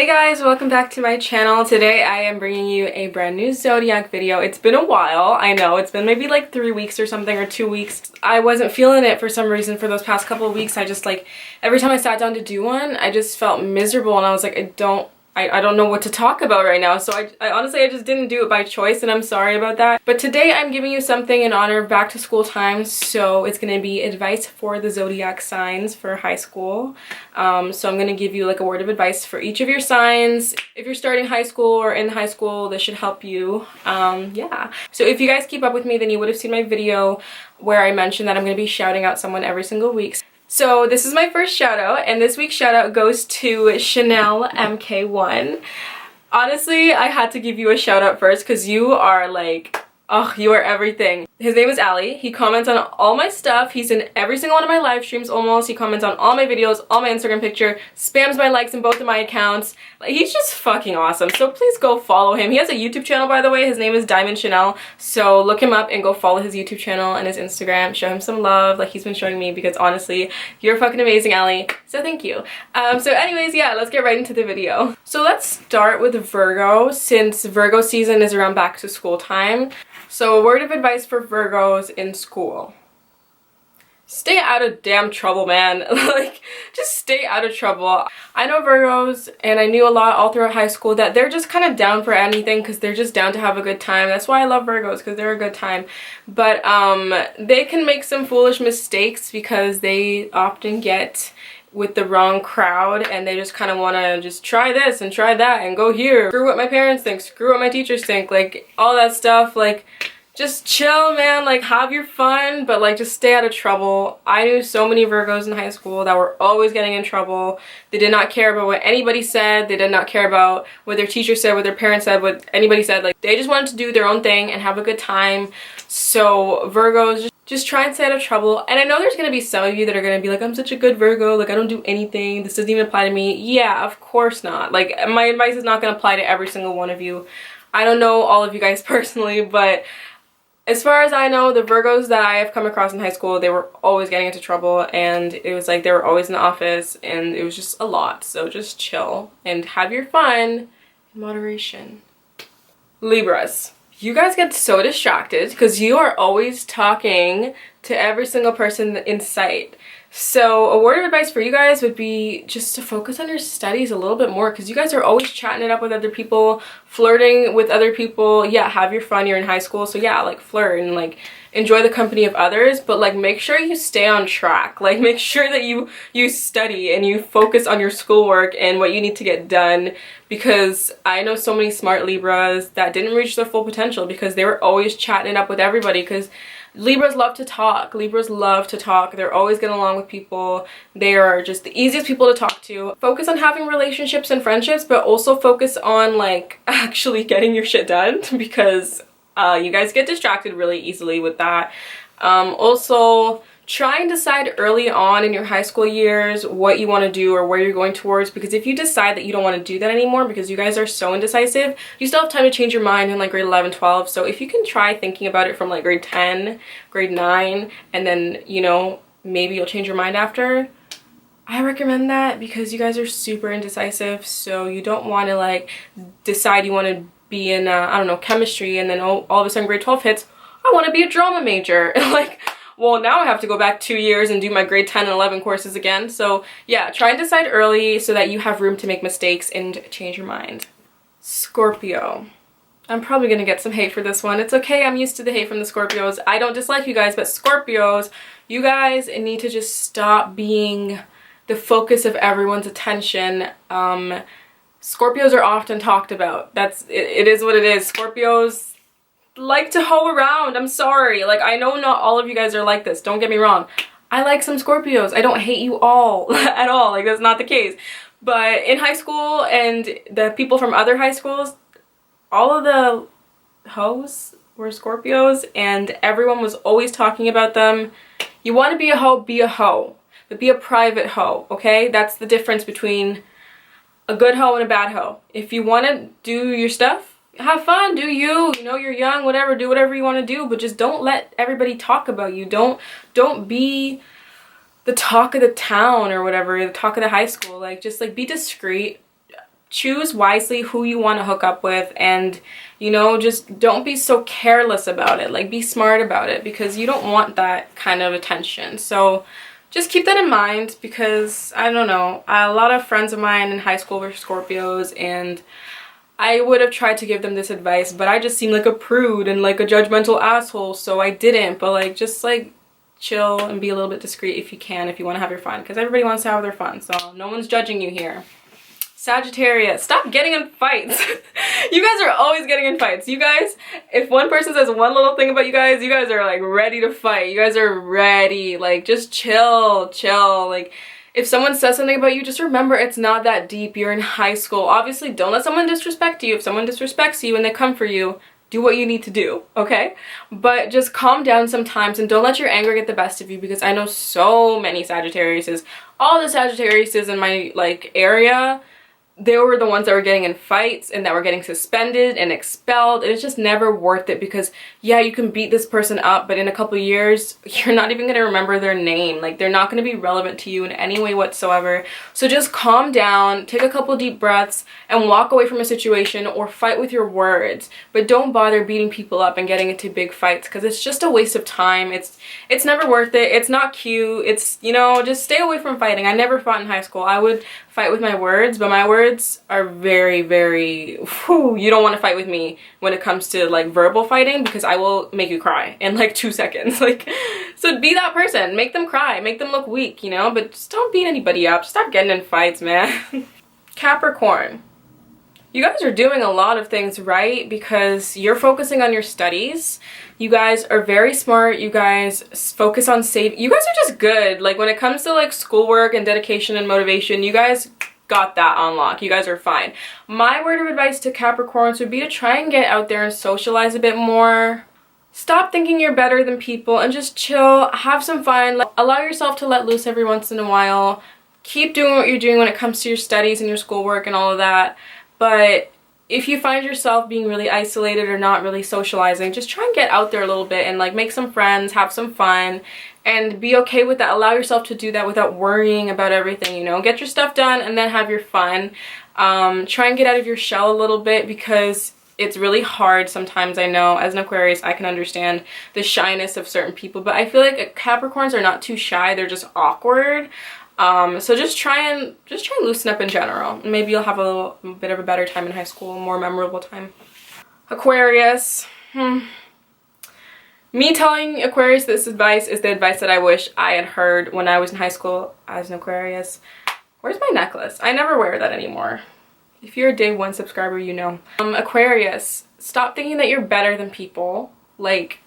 Hey guys, welcome back to my channel. Today I am bringing you a brand new Zodiac video. It's been a while, I know. It's been maybe like 3 weeks or something, or 2 weeks. I wasn't feeling it for some reason for those past couple of weeks. I just like, every time I sat down to do one, I just felt miserable and I was like, I don't know what to talk about right now. So I honestly, I just didn't do it by choice and I'm sorry about that. But today I'm giving you something in honor of back to school time. So it's going to be advice for the Zodiac signs for high school. So I'm going to give you like a word of advice for each of your signs. If you're starting high school or in high school, this should help you. Yeah. So if you guys keep up with me, then you would have seen my video where I mentioned that I'm going to be shouting out someone every single week. So this is my first shout out, and this week's shout out goes to Chanel MK1. Honestly, I had to give you a shout out first because you are like, oh, you are everything. His name is Ali. He comments on all my stuff. He's in every single one of my live streams almost. He comments on all my videos, all my Instagram picture, spams my likes in both of my accounts. Like, he's just fucking awesome. So please go follow him. He has a YouTube channel, by the way. His name is Diamond Chanel. So look him up and go follow his YouTube channel and his Instagram. Show him some love like he's been showing me, because honestly, you're fucking amazing, Ali. So thank you. So anyways, yeah, let's get right into the video. So let's start with Virgo, since Virgo season is around back to school time. So a word of advice for Virgos in school. Stay out of damn trouble, man. Like, just stay out of trouble. I know Virgos, and I knew a lot all throughout high school, that they're just kind of down for anything because they're just down to have a good time. That's why I love Virgos, because they're a good time. But they can make some foolish mistakes because they often get with the wrong crowd and they just kind of want to just try this and try that and go here. Screw what my parents think, screw what my teachers think, like all that stuff. Like, just chill, man. Like, have your fun, but like just stay out of trouble. I knew so many Virgos in high school that were always getting in trouble. They did not care about what anybody said. They did not care about what their teacher said, what their parents said, what anybody said. Like, they just wanted to do their own thing and have a good time. So Virgos, just try and stay out of trouble. And I know there's going to be some of you that are going to be like, I'm such a good Virgo, like I don't do anything, this doesn't even apply to me. Yeah, of course not. Like, my advice is not going to apply to every single one of you. I don't know all of you guys personally, but as far as I know, the Virgos that I have come across in high school, they were always getting into trouble, and it was like they were always in the office, and it was just a lot. So just chill and have your fun in moderation. Libras. You guys get so distracted because you are always talking to every single person in sight. So a word of advice for you guys would be just to focus on your studies a little bit more, because you guys are always chatting it up with other people, flirting with other people. Yeah, have your fun. You're in high school, so yeah, like flirt and like enjoy the company of others, but like make sure you stay on track. Like, make sure that you study and you focus on your schoolwork and what you need to get done, because I know so many smart Libras that didn't reach their full potential because they were always chatting it up with everybody. Because Libras love to talk. Libras love to talk. They're always getting along with people. They are just the easiest people to talk to. Focus on having relationships and friendships, but also focus on like actually getting your shit done, because you guys get distracted really easily with that. Also, try and decide early on in your high school years what you want to do or where you're going towards, because if you decide that you don't want to do that anymore because you guys are so indecisive, you still have time to change your mind in like grade 11, 12. So if you can try thinking about it from like grade 10, grade 9, and then, you know, maybe you'll change your mind after, I recommend that, because you guys are super indecisive. So you don't want to like decide you want to be in I don't know, chemistry, and then all of a sudden grade 12 hits, I want to be a drama major. Like, well, now I have to go back 2 years and do my grade 10 and 11 courses again. So yeah, try and decide early so that you have room to make mistakes and change your mind. Scorpio. I'm probably gonna get some hate for this one. It's okay, I'm used to the hate from the Scorpios. I don't dislike you guys, but Scorpios, you guys need to just stop being the focus of everyone's attention. Scorpios are often talked about. It is what it is. Scorpios like to hoe around. I'm sorry. Like, I know not all of you guys are like this. Don't get me wrong. I like some Scorpios. I don't hate you all at all. Like, that's not the case. But in high school and the people from other high schools, all of the hoes were Scorpios and everyone was always talking about them. You want to be a hoe, but be a private hoe, okay? That's the difference between a good hoe and a bad hoe. If you want to do your stuff, have fun, do you know, you're young, whatever, do whatever you want to do, but just don't let everybody talk about you. Don't be the talk of the town or whatever, the talk of the high school. Like, just like be discreet, choose wisely who you want to hook up with, and you know, just don't be so careless about it. Like, be smart about it, because you don't want that kind of attention. So just keep that in mind, because I don't know, a lot of friends of mine in high school were Scorpios, and I would have tried to give them this advice, but I just seemed like a prude and like a judgmental asshole, so I didn't. But like, just like chill and be a little bit discreet if you can, if you want to have your fun, because everybody wants to have their fun, so no one's judging you here. Sagittarius, stop getting in fights. You guys are always getting in fights. You guys, if one person says one little thing about you guys are like ready to fight. You guys are ready. Like, just chill. Like, if someone says something about you, just remember it's not that deep. You're in high school. Obviously, don't let someone disrespect you. If someone disrespects you and they come for you, do what you need to do, okay? But just calm down sometimes, and don't let your anger get the best of you, because I know so many Sagittariuses. All the Sagittariuses in my like area, they were the ones that were getting in fights and that were getting suspended and expelled, and it's just never worth it, because yeah, you can beat this person up, but in a couple years you're not even going to remember their name. Like, they're not going to be relevant to you in any way whatsoever. So just calm down, take a couple deep breaths, and walk away from a situation, or fight with your words. But don't bother beating people up and getting into big fights, because it's just a waste of time. It's never worth it. It's not cute. It's, you know, just stay away from fighting. I never fought in high school. I would fight with my words, but my words are very, very, whew, you don't want to fight with me when it comes to like verbal fighting, because I will make you cry in like 2 seconds. Like, so be that person, make them cry, make them look weak, you know, but just don't beat anybody up. Stop getting in fights, man. Capricorn, you guys are doing a lot of things right, because you're focusing on your studies. You guys are very smart. You guys focus on saving. You guys are just good. Like, when it comes to like schoolwork and dedication and motivation, you guys got that on lock. You guys are fine. My word of advice to Capricorns would be to try and get out there and socialize a bit more. Stop thinking you're better than people, and just chill, have some fun. Allow yourself to let loose every once in a while. Keep doing what you're doing when it comes to your studies and your schoolwork and all of that. But if you find yourself being really isolated or not really socializing, just try and get out there a little bit and like make some friends, have some fun, and be okay with that. Allow yourself to do that without worrying about everything, you know. Get your stuff done and then have your fun. Try and get out of your shell a little bit, because it's really hard sometimes. I know, as an Aquarius, I can understand the shyness of certain people, but I feel like Capricorns are not too shy. They're just awkward. So just try and loosen up in general. Maybe you'll have a little bit of a better time in high school, a more memorable time. Aquarius. Me telling Aquarius this advice is the advice that I wish I had heard when I was in high school as an Aquarius. Where's my necklace? I never wear that anymore. If you're a day one subscriber, you know. Aquarius, stop thinking that you're better than people. Like,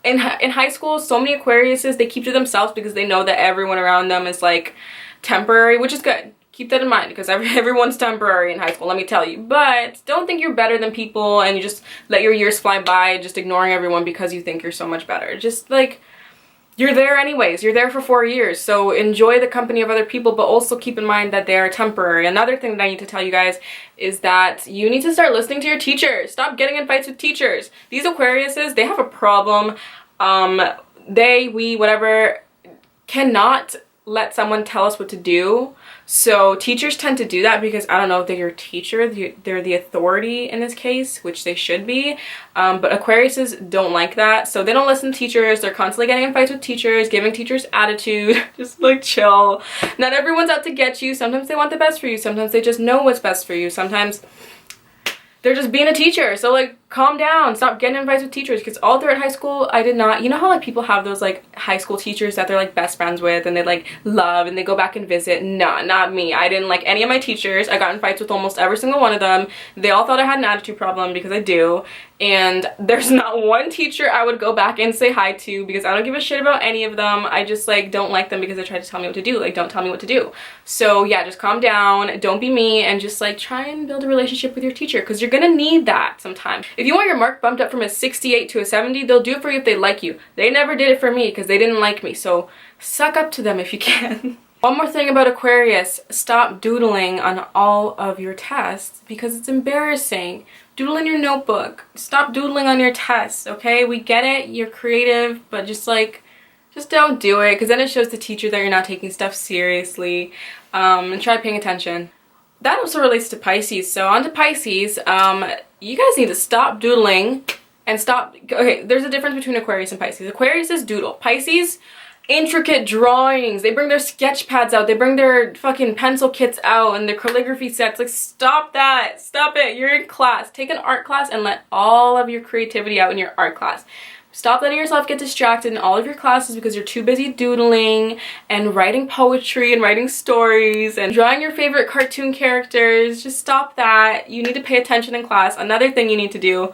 in high school, so many Aquariuses, they keep to themselves because they know that everyone around them is like temporary, which is good. Keep that in mind, because everyone's temporary in high school, let me tell you. But don't think you're better than people and you just let your years fly by just ignoring everyone because you think you're so much better. Just like, you're there anyways. You're there for 4 years, so enjoy the company of other people, but also keep in mind that they are temporary. Another thing that I need to tell you guys is that you need to start listening to your teachers. Stop getting in fights with teachers. These Aquariuses, they have a problem. We, whatever, cannot let someone tell us what to do. So teachers tend to do that because, I don't know, they're your teacher, they're the authority in this case, which they should be. But Aquariuses don't like that, so they don't listen to teachers. They're constantly getting in fights with teachers, giving teachers attitude. Just like, chill. Not everyone's out to get you. Sometimes they want the best for you. Sometimes they just know what's best for you. Sometimes they're just being a teacher. So like, calm down, stop getting in fights with teachers, because all throughout high school I did not, you know how like people have those like high school teachers that they're like best friends with and they like love and they go back and visit? Nah, not me. I didn't like any of my teachers. I got in fights with almost every single one of them. They all thought I had an attitude problem, because I do, and there's not one teacher I would go back and say hi to, because I don't give a shit about any of them. I just like don't like them because they try to tell me what to do. Like, don't tell me what to do. So yeah, just calm down, don't be me, and just like try and build a relationship with your teacher, because you're gonna need that sometime. If you want your mark bumped up from a 68 to a 70, they'll do it for you if they like you. They never did it for me because they didn't like me, so suck up to them if you can. One more thing about Aquarius, stop doodling on all of your tests because it's embarrassing. Doodle in your notebook. Stop doodling on your tests, okay? We get it, you're creative, but just don't do it, because then it shows the teacher that you're not taking stuff seriously. And try paying attention. that also relates to Pisces. So on to Pisces, you guys need to stop doodling and stop. Okay, there's a difference between Aquarius and Pisces. Aquarius is doodle. Pisces, intricate drawings. They bring their sketch pads out. They bring their fucking pencil kits out and their calligraphy sets. Like, stop that. Stop it. You're in class. Take an art class and let all of your creativity out in your art class. Stop letting yourself get distracted in all of your classes because you're too busy doodling and writing poetry and writing stories and drawing your favorite cartoon characters. Just stop that. You need to pay attention in class. Another thing you need to do,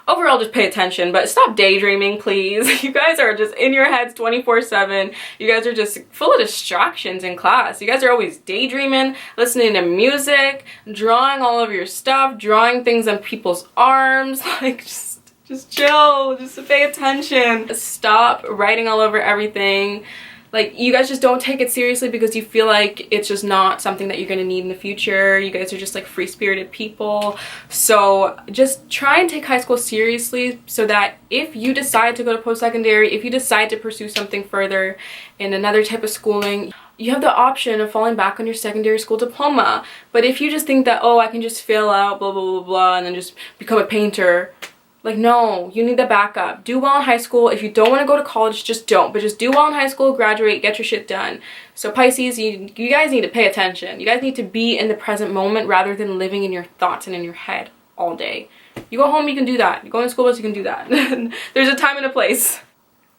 overall, just pay attention, but stop daydreaming, please. You guys are just in your heads 24/7. You guys are just full of distractions in class. You guys are always daydreaming, listening to music, drawing all of your stuff, drawing things on people's arms. Like, just chill, just pay attention. Stop writing all over everything. Like, you guys just don't take it seriously because you feel like it's just not something that you're going to need in the future. You guys are just like free-spirited people. So just try and take high school seriously so that if you decide to go to post-secondary, if you decide to pursue something further in another type of schooling, you have the option of falling back on your secondary school diploma. But if you just think that, oh, I can just fail out, blah, blah, blah, blah, and then just become a painter, like, no, you need the backup. Do well in high school. If you don't want to go to college, just don't. But just do well in high school, graduate, get your shit done. So Pisces, you guys need to pay attention. You guys need to be in the present moment rather than living in your thoughts and in your head all day. You go home, you can do that. You go to school bus, you can do that. There's a time and a place.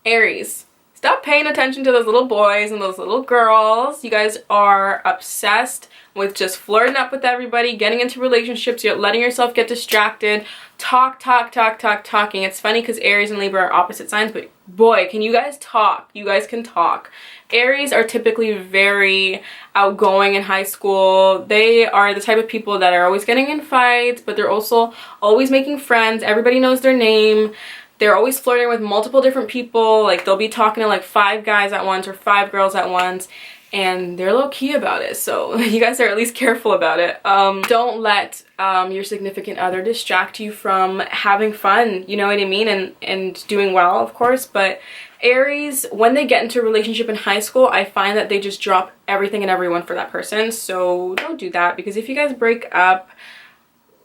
Aries. Stop paying attention to those little boys and those little girls. You guys are obsessed with just flirting up with everybody, getting into relationships. You're letting yourself get distracted. Talking. It's funny because Aries and Libra are opposite signs, but boy, can you guys talk. You guys can talk. Aries are typically very outgoing in high school. They are the type of people that are always getting in fights, but they're also always making friends. Everybody knows their name. They're always flirting with multiple different people. Like, they'll be talking to like 5 guys at once or 5 girls at once, and they're low key about it. So you guys are at least careful about it. Don't let your significant other distract you from having fun, you know what I mean, and doing well, of course. But Aries, when they get into a relationship in high school, I find that they just drop everything and everyone for that person. So don't do that, because if you guys break up,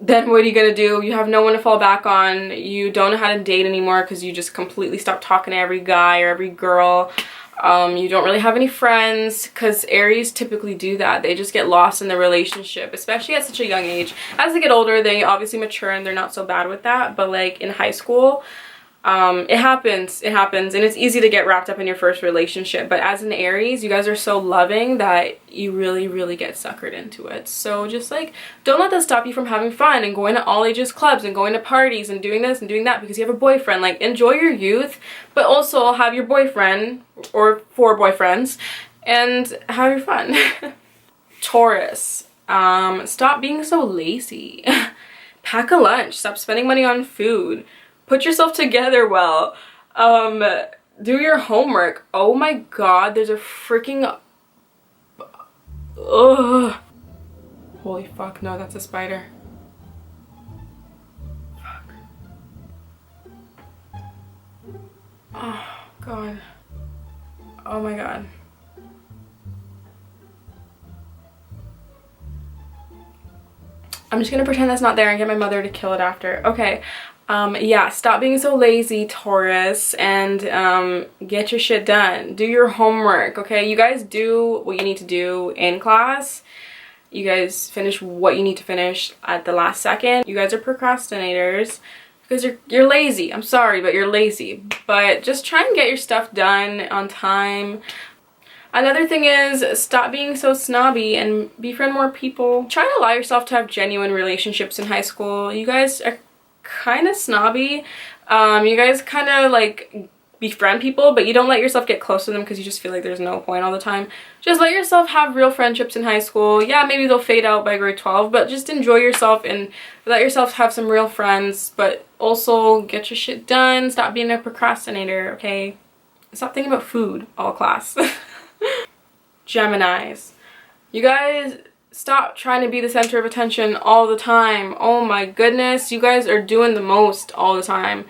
then what are you gonna do? You have no one to fall back on. You don't know how to date anymore because you just completely stopped talking to every guy or every girl. You don't really have any friends, because Aries typically do that. They just get lost in the relationship, especially at such a young age. As they get older, they obviously mature and they're not so bad with that, but like in high school, it happens, and it's easy to get wrapped up in your first relationship. But as an Aries, you guys are so loving that you really get suckered into it. So just like, don't let that stop you from having fun and going to all ages clubs and going to parties and doing this and doing that because you have a boyfriend. Like, enjoy your youth, but also have your boyfriend or 4 boyfriends and have your fun. Taurus, stop being so lazy. Pack a lunch. Stop spending money on food. Put yourself together well. Do your homework. Oh my god, there's a freaking... Ugh. Holy fuck, no, that's a spider. Fuck. Oh god. Oh my god. I'm just gonna pretend that's not there and get my mother to kill it after. Okay. Yeah, stop being so lazy, Taurus, and get your shit done. Do your homework, okay? You guys do what you need to do in class. You guys finish what you need to finish at the last second. You guys are procrastinators because you're lazy. I'm sorry, but you're lazy. But just try and get your stuff done on time. Another thing is, stop being so snobby and befriend more people. Try to allow yourself to have genuine relationships in high school. You guys are kind of snobby. You guys kind of like befriend people, but you don't let yourself get close to them because you just feel like there's no point all the time. Just let yourself have real friendships in high school. Yeah, maybe they'll fade out by grade 12, but just enjoy yourself and let yourself have some real friends, but also get your shit done. Stop being a procrastinator, okay? Stop thinking about food all class. Geminis, you guys stop trying to be the center of attention all the time. Oh my goodness, you guys are doing the most all the time.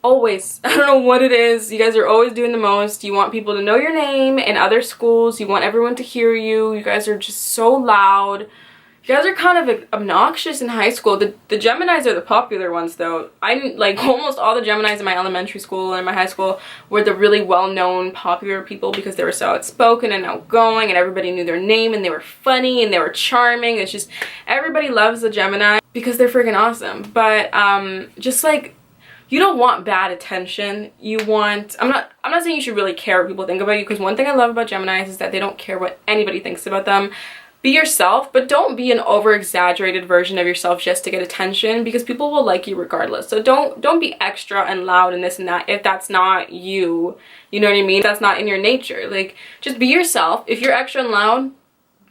Always. I don't know what it is. You guys are always doing the most. You want people to know your name in other schools. You want everyone to hear you. You guys are just so loud. You guys are kind of obnoxious in high school. The Geminis are the popular ones though. Like almost all the Geminis in my elementary school and my high school were the really well-known popular people because they were so outspoken and outgoing and everybody knew their name and they were funny and they were charming. It's just everybody loves the Gemini because they're freaking awesome. But just like, you don't want bad attention. You want, I'm not saying you should really care what people think about you, because one thing I love about Geminis is that they don't care what anybody thinks about them. Be yourself, but don't be an over-exaggerated version of yourself just to get attention, because people will like you regardless. So don't be extra and loud and this and that if that's not you. You know what I mean? That's not in your nature. Like, just be yourself. If you're extra and loud,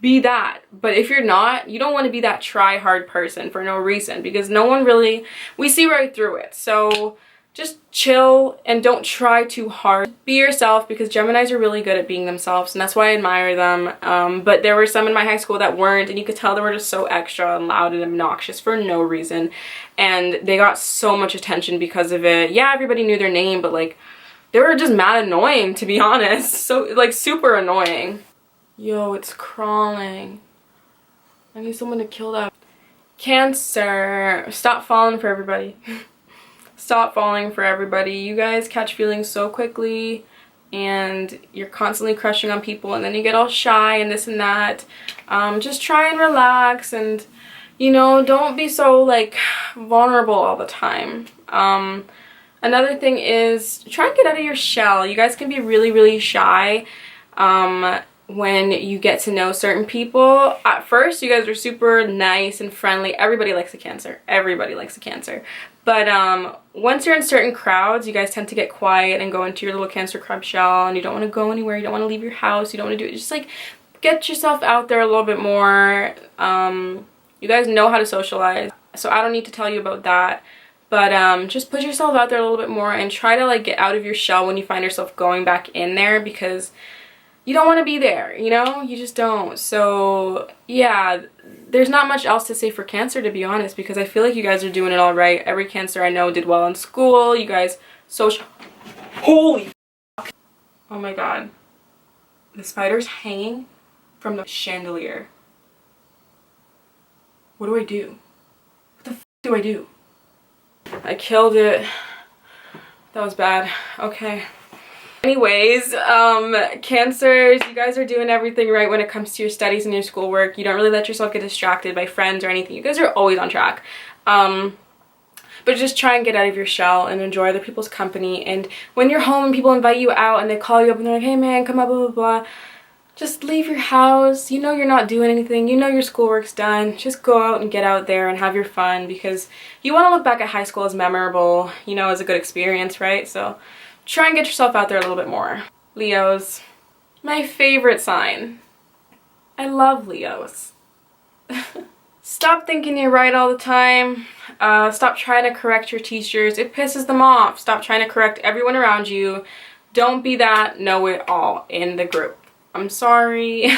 be that. But if you're not, you don't want to be that try-hard person for no reason, because no one really, we see right through it. So just chill and don't try too hard. Be yourself, because Geminis are really good at being themselves, and that's why I admire them. But there were some in my high school that weren't, and you could tell they were just so extra and loud and obnoxious for no reason. And they got so much attention because of it. Yeah, everybody knew their name, but like, they were just mad annoying, to be honest. So like super annoying. Yo, it's crawling. I need someone to kill that. Cancer. Stop falling for everybody. Stop falling for everybody. You guys catch feelings so quickly and you're constantly crushing on people, and then you get all shy and this and that. Just try and relax, and you know, don't be so like vulnerable all the time. Another thing is, try and get out of your shell. You guys can be really shy when you get to know certain people. At first, you guys are super nice and friendly. Everybody likes a Cancer. Everybody likes a Cancer. But once you're in certain crowds, you guys tend to get quiet and go into your little Cancer crab shell, and you don't want to go anywhere. You don't want to leave your house. You don't want to do it. Just like get yourself out there a little bit more. You guys know how to socialize, so I don't need to tell you about that. But just put yourself out there a little bit more and try to like get out of your shell when you find yourself going back in there, because you don't want to be there, you know? You just don't. So yeah, there's not much else to say for Cancer, to be honest, because I feel like you guys are doing it all right. Every Cancer I know did well in school. You guys social. Holy fuck. Oh my god. The spider's hanging from the chandelier. What do I do? What the fuck do I do? I killed it. That was bad. Okay. Anyways, Cancers, you guys are doing everything right when it comes to your studies and your schoolwork. You don't really let yourself get distracted by friends or anything. You guys are always on track. But just try and get out of your shell and enjoy other people's company. And when you're home and people invite you out and they call you up and they're like, hey man, come up, blah, blah, blah. Just leave your house. You know you're not doing anything. You know your schoolwork's done. Just go out and get out there and have your fun, because you want to look back at high school as memorable, you know, as a good experience, right? So try and get yourself out there a little bit more. Leos, my favorite sign. I love Leos. Stop thinking you're right all the time. Stop trying to correct your teachers. It pisses them off. Stop trying to correct everyone around you. Don't be that know-it-all in the group. I'm sorry.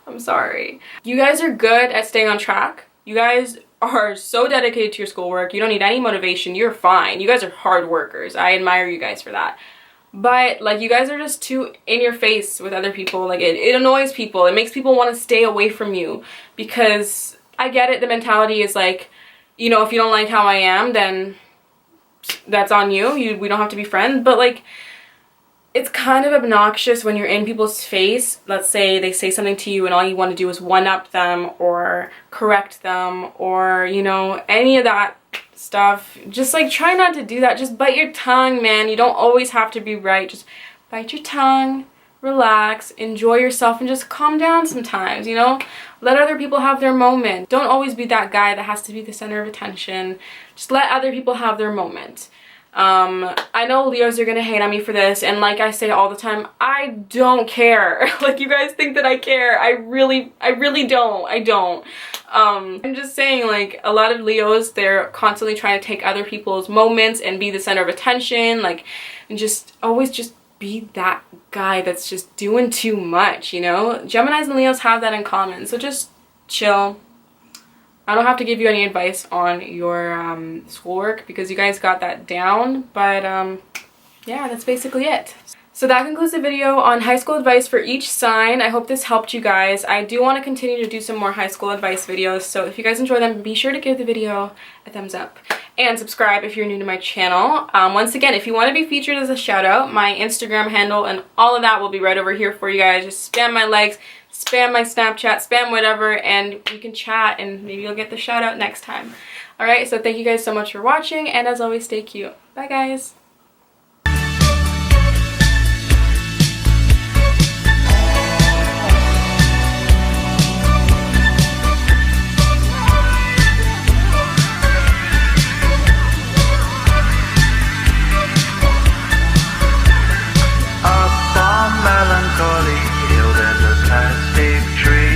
I'm sorry. You guys are good at staying on track. You guys are so dedicated to your schoolwork. You don't need any motivation. You're fine. You guys are hard workers. I admire you guys for that. But like, you guys are just too in your face with other people. Like it annoys people. It makes people want to stay away from you, because I get it. The mentality is like, you know, if you don't like how I am, then that's on you. We don't have to be friends. But like, it's kind of obnoxious when you're in people's face. Let's say they say something to you and all you want to do is one-up them or correct them, or, you know, any of that stuff. Just like, try not to do that. Just bite your tongue, man. You don't always have to be right. Just bite your tongue, relax, enjoy yourself, and just calm down sometimes, you know? Let other people have their moment. Don't always be that guy that has to be the center of attention. Just let other people have their moment. I know Leos are gonna hate on me for this, and like I say all the time, I don't care. Like, you guys think that I care. I really don't. I don't. I'm just saying, like, a lot of Leos, they're constantly trying to take other people's moments and be the center of attention, like, and just always just be that guy that's just doing too much, you know? Geminis and Leos have that in common, so just chill. I don't have to give you any advice on your schoolwork, because you guys got that down, but yeah, that's basically it. So that concludes the video on high school advice for each sign. I hope this helped you guys. I do want to continue to do some more high school advice videos, so if you guys enjoy them, be sure to give the video a thumbs up. And subscribe if you're new to my channel. Once again, if you want to be featured as a shout out, my Instagram handle and all of that will be right over here for you guys. Just spam my likes, spam my Snapchat, spam whatever, and we can chat and maybe you'll get the shout out next time. Alright, so thank you guys so much for watching, and as always, stay cute. Bye guys!